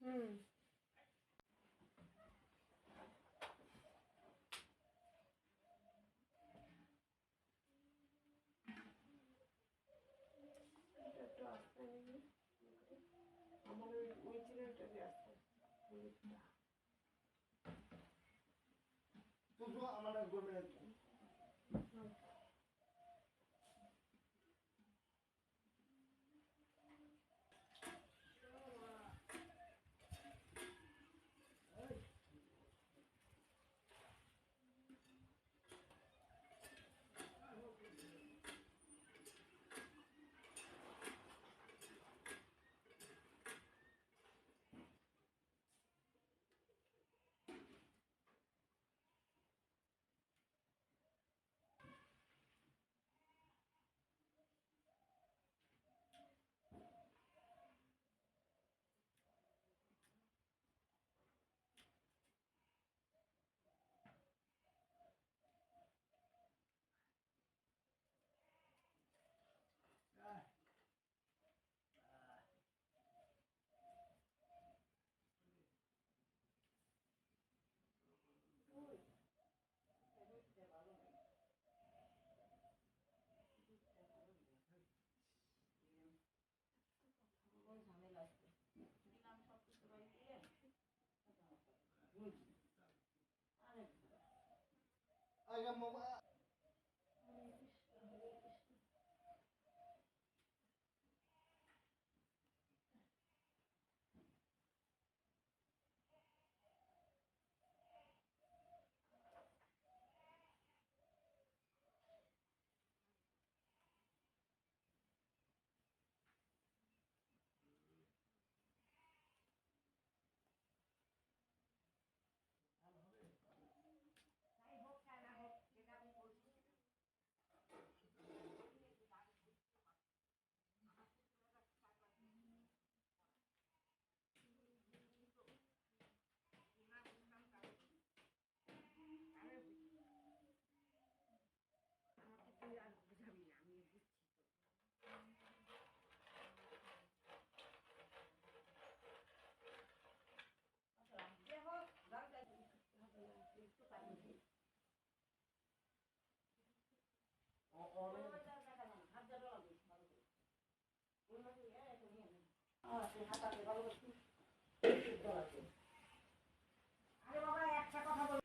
হুম। একটু আস্তে নিবি। আমার ওই চিড়েটা দিয়ে আসতে শুধু আমার গরমে আগে মামা তুই আর বুঝাবি না, আমি বুঝছি আরে বাবা একটা কথা বল।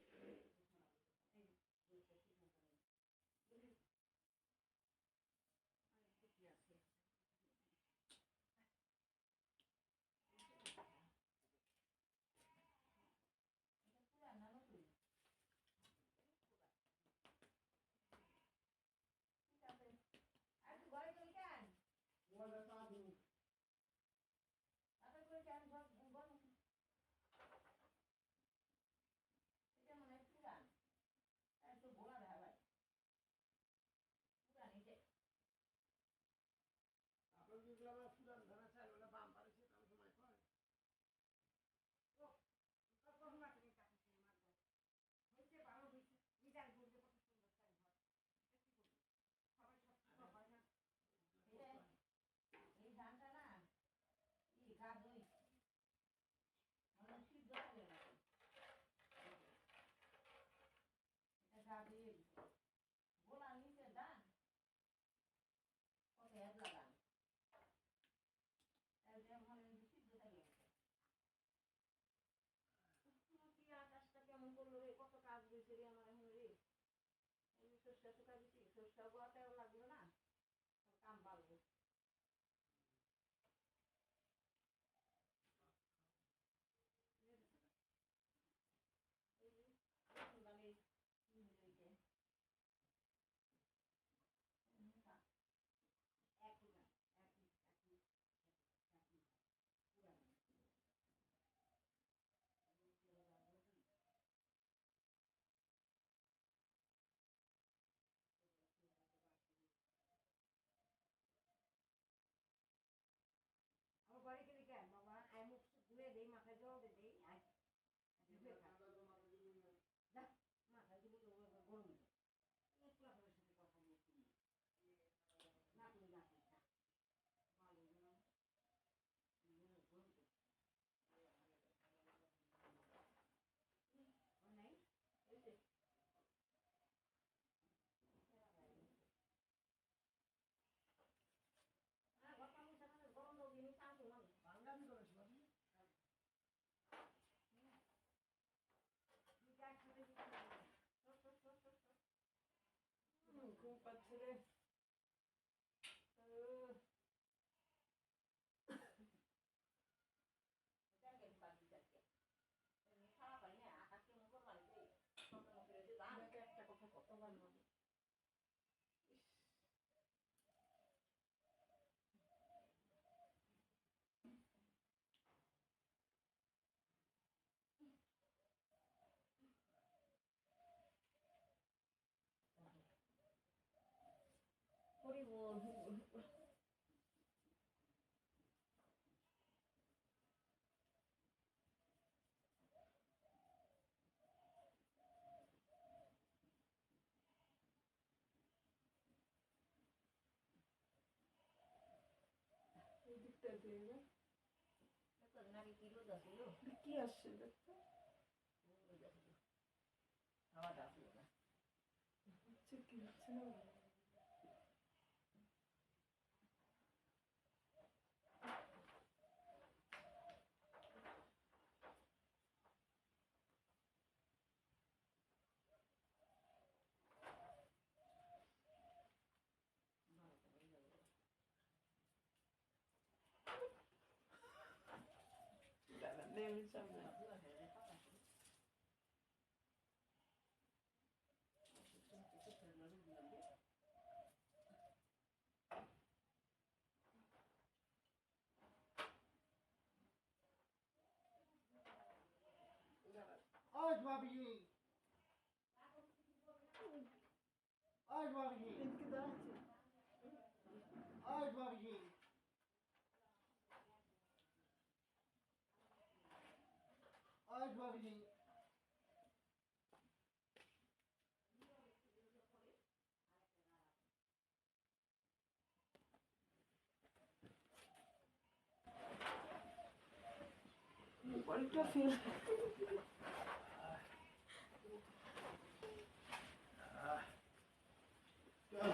আকাশটা কেমন করলো রে, কত কাজ হয়েছে রে আমার এখন রে। সরষা শুকা দিচ্ছি, সরষা গোয়াতেও লাগলো না, কাম বাড়বো। ঘুম পাচ্ছে রে। একটা কথা কতবার বলি। হরি বল হরি বল। এই দিকটা দিয়ে না কি আসছে দেখতে হচ্ছে কি হচ্ছে না দাদা নেমে সামনে আজ ভাবি আজ ভাবি এদিকে দাঁড়াচ্ছে আজ ভাবি আজ ভাবি মোবাইলটা ফেল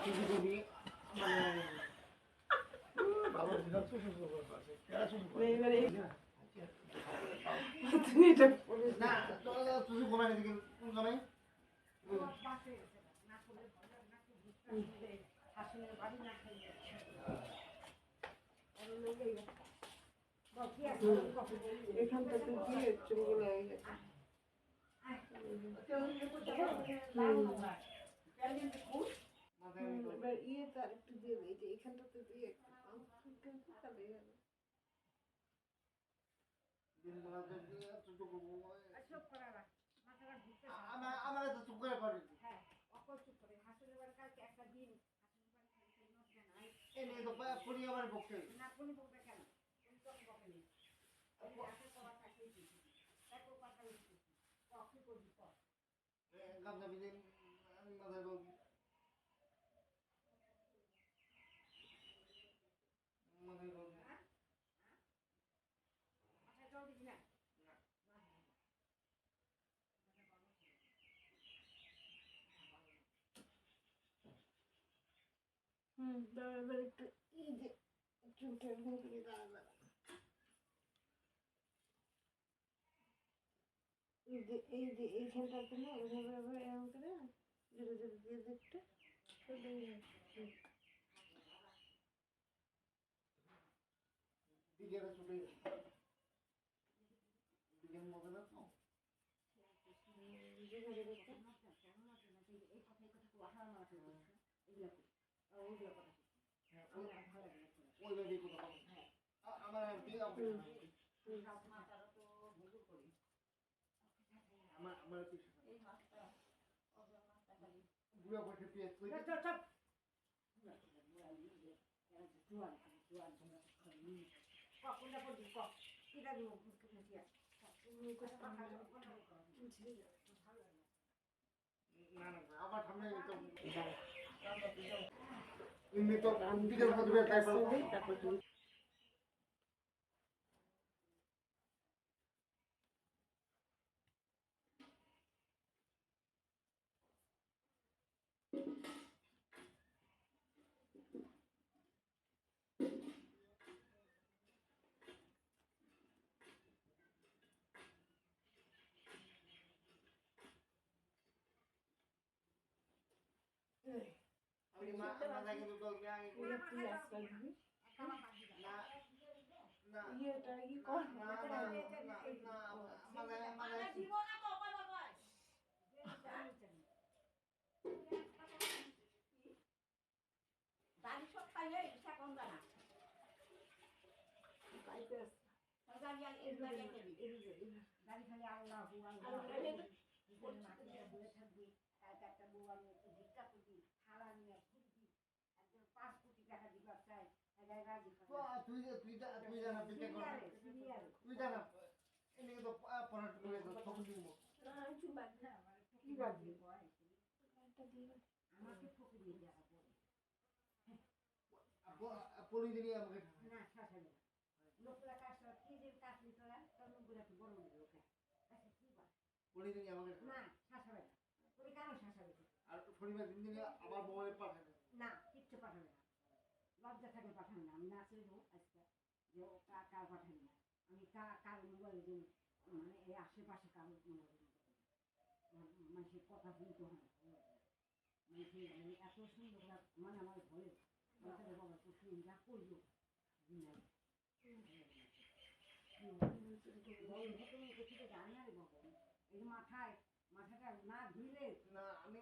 কিছু করি মানে বাবা দিন তো শুরু করছে কেন শুরু এবারে করছে তুমি এটা পড়ে না তুই ঘুমাই দিকে কোন ঘুমাই এখানটা তুই দিয়ে চুলগুলো হয়ে গেছে এবার ইয়ে তার একটু দিয়ে দেয় যে এখানটাতে দিয়ে একটু তাহলে হবে আমার তো চুপ করে পড়ে এনে তো পুরি আমার পক্ষে গামছা বিজে মাথায় রোগ মাথায় রোগ এবার একটু এই যে চুলটা এরকম করে দাঁড়া এই যে এইখানটাতে না এভাবে এভাবে এরকম করে ধীরে ধীরে দিয়ে দেখতে দিকেরা ছুটে দিকের মধ্যে না তো ওইভাবে কথা আমার আমার বুড়া বসে পেঁয়াজ করে না না আমার সামনে তো এমনি তো দিকের মধ্যে ট্রাই করব তারপর তুমি ini mana gitu tuh yang itu Iya pilas lagi. nah nah Iya lagi kok. mana জীবন না তো কই কই দাড়ি সব পাইলে ইচ্ছা কম জানা বাইতে দাড়ি আর এই দাড়ি খালি দাড়ি খালি আল্লাহ বলে থাকবি একটা বউ আমি ভিক্ষা করবি থালা নিয়ে ঘুরবি একজন 5 কোটি টাকা দিবা চাই রাজি তুই জানা বিকে কর তুই জানা ini তো পড়াটা করে তো তখন দিব কি বাজবে? আমাকে ফকির দিয়ে যাওয়া পড়ে পড়ি দিলি আমাকে না শাসাবে লোকরা কাজ কি যে কাজ তোরা তোর লোকগুলা তো বড় লোক আচ্ছা কি বল পড়ি দিলি আমাকে না শাসাবে না তোরে কেন শাসাবে আর শনিবার দিন দিলে আবার মোবাইলে পাঠাবে না কিচ্ছু পাঠাবে না লজ্জা থাকে পাঠাবে না আমি না চাইবো আজকে যে ও কার পাঠাবে না আমি কার মোবাইলে দিন মানে এই আশেপাশে কারো মোবাইলে মানুষের কথা শুনতে হয় মানুষের মানে এত সুন্দর মানে আমার ভয়ে বাচ্চাদের বাবা তো শুনে যা করলো মাথায় মাথাটা না ধুইলে না আমি